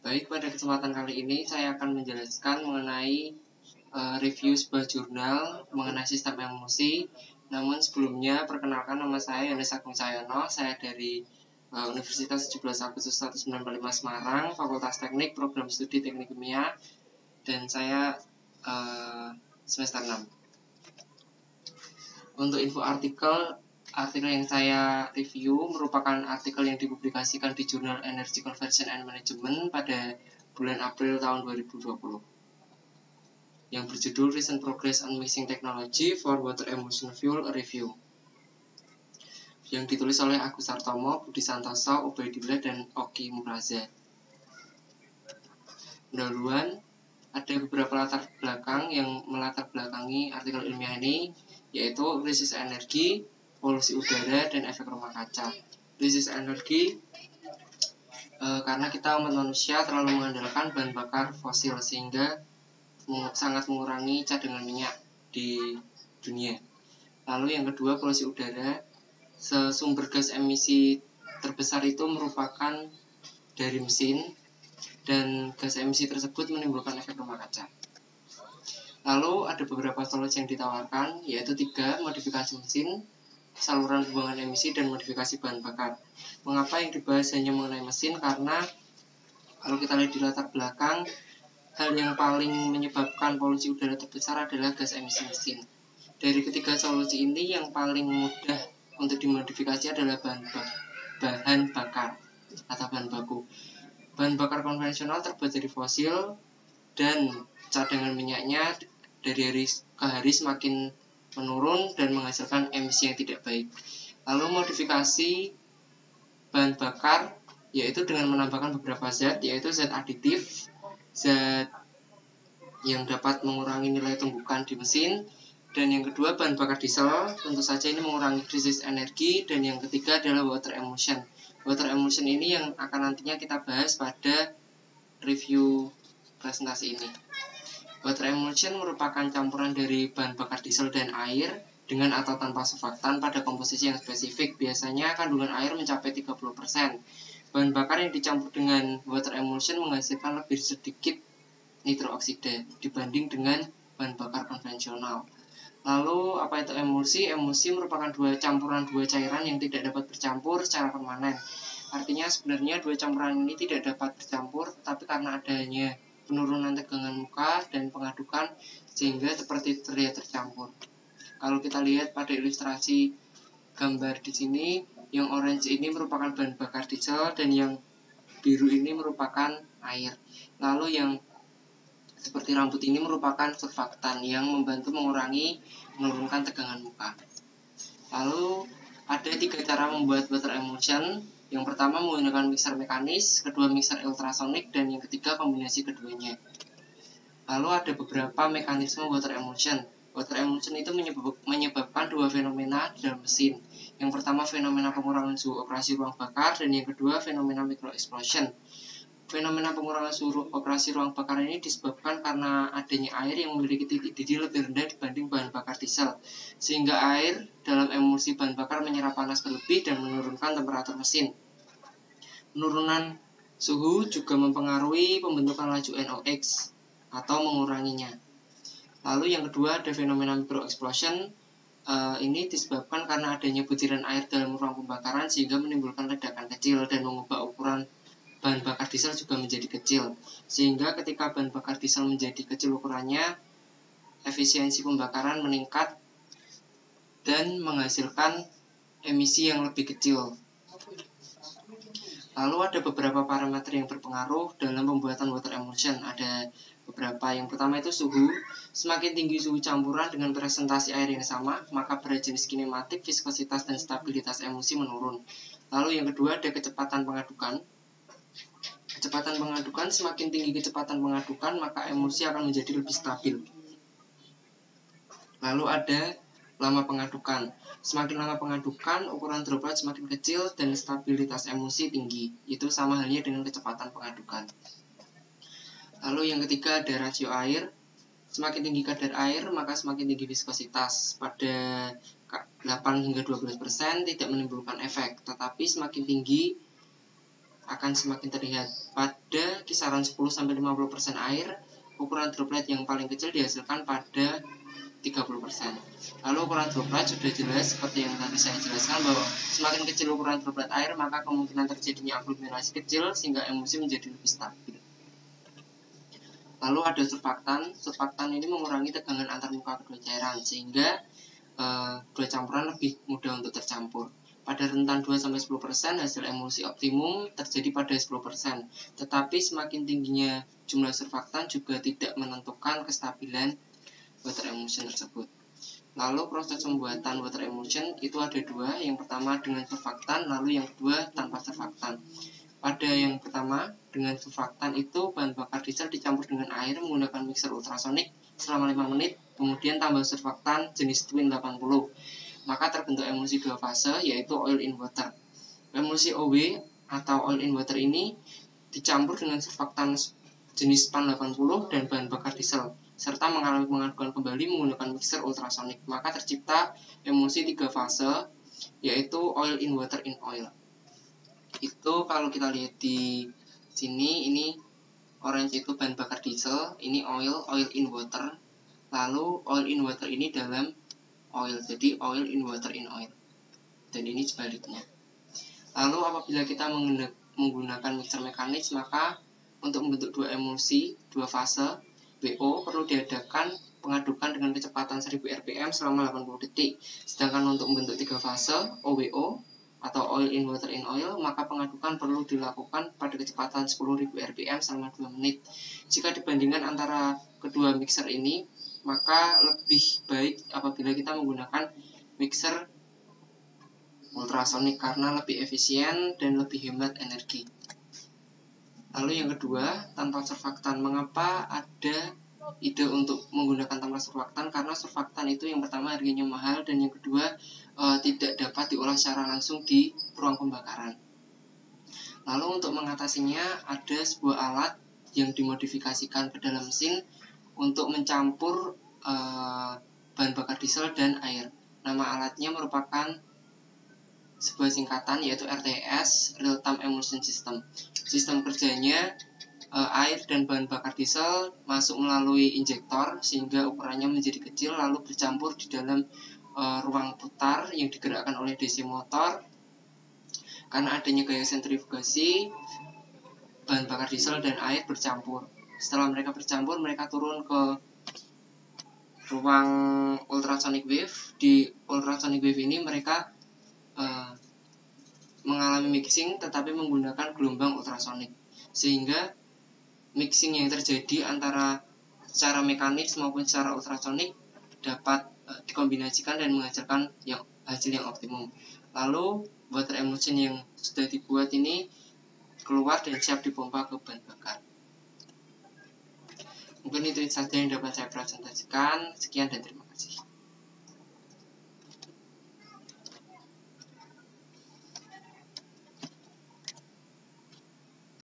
Baik, pada kesempatan kali ini saya akan menjelaskan mengenai review sebuah jurnal mengenai sistem emosi. Namun sebelumnya, perkenalkan, nama saya Yohanes Agung Cahyono. Saya dari Universitas 17 Agustus 1945 Semarang, Fakultas Teknik, Program Studi Teknik Kimia, dan saya semester 6. Untuk info artikel yang saya review merupakan artikel yang dipublikasikan di jurnal Energy Conversion and Management pada bulan April tahun 2020 yang berjudul Recent Progress on Mixing Technology for Water Emulsion Fuel Review, yang ditulis oleh Agus Sartomo, Budi Santoso, Ubaidillah, dan Oki Muraza. Pendahuluan, ada beberapa latar belakang yang melatar belakangi artikel ilmiah ini, yaitu krisis energi, polusi udara, dan efek rumah kaca. Krisis energi karena kita umat manusia terlalu mengandalkan bahan bakar fosil sehingga sangat mengurangi cadangan minyak di dunia. Lalu yang kedua, polusi udara. Sumber gas emisi terbesar itu merupakan dari mesin, dan gas emisi tersebut menimbulkan efek rumah kaca. Lalu ada beberapa solusi yang ditawarkan, yaitu 3, modifikasi mesin, saluran pembuangan emisi, dan modifikasi bahan bakar. Mengapa yang dibahas hanya mengenai mesin? Karena kalau kita lihat di latar belakang, hal yang paling menyebabkan polusi udara terbesar adalah gas emisi mesin. Dari ketiga solusi ini, yang paling mudah untuk dimodifikasi adalah bahan bakar atau bahan baku. Bahan bakar konvensional terbuat dari fosil, dan cadangan minyaknya dari hari ke hari semakin menurun dan menghasilkan emisi yang tidak baik. Lalu modifikasi bahan bakar yaitu dengan menambahkan beberapa zat, yaitu zat aditif, zat yang dapat mengurangi nilai tumbukan di mesin, dan yang kedua bahan bakar diesel, tentu saja ini mengurangi krisis energi, dan yang ketiga adalah water emulsion. Water emulsion ini yang akan nantinya kita bahas pada review presentasi ini. Water emulsion merupakan campuran dari bahan bakar diesel dan air dengan atau tanpa surfaktan pada komposisi yang spesifik. Biasanya kandungan air mencapai 30%. Bahan bakar yang dicampur dengan water emulsion menghasilkan lebih sedikit nitrooksida dibanding dengan bahan bakar konvensional. Lalu apa itu emulsi? Emulsi merupakan campuran dua cairan yang tidak dapat bercampur secara permanen. Artinya sebenarnya dua campuran ini tidak dapat bercampur, tetapi karena adanya penurunan tegangan muka dan pengadukan sehingga seperti terlihat tercampur. Kalau kita lihat pada ilustrasi gambar di sini, yang orange ini merupakan bahan bakar diesel dan yang biru ini merupakan air. Lalu yang seperti rambut ini merupakan surfaktan yang membantu menurunkan tegangan muka. Lalu ada 3 cara membuat water emulsion. Yang pertama menggunakan mixer mekanis, kedua mixer ultrasonik, dan yang ketiga kombinasi keduanya. Lalu ada beberapa mekanisme water emulsion. Water emulsion itu menyebabkan 2 fenomena di dalam mesin. Yang pertama fenomena pengurangan suhu operasi ruang bakar, dan yang kedua fenomena micro explosion. Fenomena pengurangan suhu operasi ruang bakar ini disebabkan karena adanya air yang memiliki titik didih lebih rendah dibanding bahan bakar diesel, sehingga air dalam emulsi bahan bakar menyerap panas berlebih dan menurunkan temperatur mesin. Penurunan suhu juga mempengaruhi pembentukan laju NOx atau menguranginya. Lalu yang kedua ada fenomena micro explosion. Ini disebabkan karena adanya butiran air dalam ruang pembakaran sehingga menimbulkan ledakan kecil dan mengubah ukuran bahan bakar diesel juga menjadi kecil, sehingga ketika bahan bakar diesel menjadi kecil ukurannya, efisiensi pembakaran meningkat dan menghasilkan emisi yang lebih kecil. Lalu ada beberapa parameter yang berpengaruh dalam pembuatan water emulsion. Ada beberapa. Yang pertama itu suhu. Semakin tinggi suhu campuran dengan presentasi air yang sama, maka berat jenis kinematik, viskositas, dan stabilitas emulsi menurun. Lalu yang kedua ada kecepatan pengadukan. Kecepatan pengadukan, semakin tinggi kecepatan pengadukan, maka emulsi akan menjadi lebih stabil. Lalu ada lama pengadukan. Semakin lama pengadukan, ukuran droplet semakin kecil dan stabilitas emulsi tinggi. Itu sama halnya dengan kecepatan pengadukan. Lalu yang ketiga ada rasio air. Semakin tinggi kadar air, maka semakin tinggi viskositas. Pada 8 hingga 12% tidak menimbulkan efek, tetapi semakin tinggi akan semakin terlihat. Pada kisaran 10-50% air, ukuran droplet yang paling kecil dihasilkan pada 30%. Lalu ukuran droplet sudah jelas seperti yang tadi saya jelaskan, bahwa semakin kecil ukuran droplet air maka kemungkinan terjadinya aglomerasi kecil sehingga emulsi menjadi lebih stabil. Lalu ada surfaktan. Surfaktan ini mengurangi tegangan antar muka kedua cairan sehingga dua campuran lebih mudah untuk tercampur. Pada rentan 2-10% hasil emulsi optimum terjadi pada 10%. Tetapi semakin tingginya jumlah surfaktan juga tidak menentukan kestabilan water emulsion tersebut. Lalu proses pembuatan water emulsion itu ada dua. Yang pertama dengan surfaktan, lalu yang kedua tanpa surfaktan. Pada yang pertama dengan surfaktan itu bahan bakar diesel dicampur dengan air menggunakan mixer ultrasonik selama 5 menit, kemudian tambah surfaktan jenis Twin 80. Maka terbentuk emulsi dua fase, yaitu oil in water. Emulsi OW atau oil in water ini dicampur dengan surfaktan jenis PAN 80 dan bahan bakar diesel, serta mengalami pengadukan kembali menggunakan mixer ultrasonik. Maka tercipta emulsi tiga fase, yaitu oil in water in oil. Itu kalau kita lihat di sini, ini orange itu bahan bakar diesel, ini oil in water. Lalu oil in water ini dalam oil, jadi oil in water in oil. Dan ini sebaliknya. Lalu apabila kita menggunakan mixer mekanis, maka untuk membentuk dua emulsi, dua fase BO perlu diadakan pengadukan dengan kecepatan 1000 rpm selama 80 detik. Sedangkan untuk membentuk tiga fase OWO atau oil in water in oil, maka pengadukan perlu dilakukan pada kecepatan 10.000 rpm selama 2 menit. Jika dibandingkan antara kedua mixer ini, maka lebih baik apabila kita menggunakan mixer ultrasonik karena lebih efisien dan lebih hemat energi. Lalu yang kedua, tanpa surfaktan. Mengapa ada ide untuk menggunakan tanpa surfaktan? Karena surfaktan itu yang pertama harganya mahal, dan yang kedua tidak dapat diolah secara langsung di ruang pembakaran. Lalu untuk mengatasinya ada sebuah alat yang dimodifikasikan ke dalam mesin untuk mencampur bahan bakar diesel dan air. Nama alatnya merupakan sebuah singkatan, yaitu RTS, Real Time Emulsion System. Sistem kerjanya air dan bahan bakar diesel masuk melalui injektor sehingga ukurannya menjadi kecil, lalu bercampur di dalam ruang putar yang digerakkan oleh DC motor. Karena adanya gaya sentrifugasi, bahan bakar diesel dan air bercampur. Setelah mereka bercampur, mereka turun ke ruang ultrasonic wave. Di ultrasonic wave ini mereka mengalami mixing tetapi menggunakan gelombang ultrasonik, sehingga mixing yang terjadi antara secara mekanis maupun secara ultrasonik dapat dikombinasikan dan menghasilkan hasil yang optimum. Lalu water emulsion yang sudah dibuat ini keluar dan siap dipompa ke bahan bakar. Mungkin itu saja yang dapat saya presentasikan. Sekian dan terima kasih.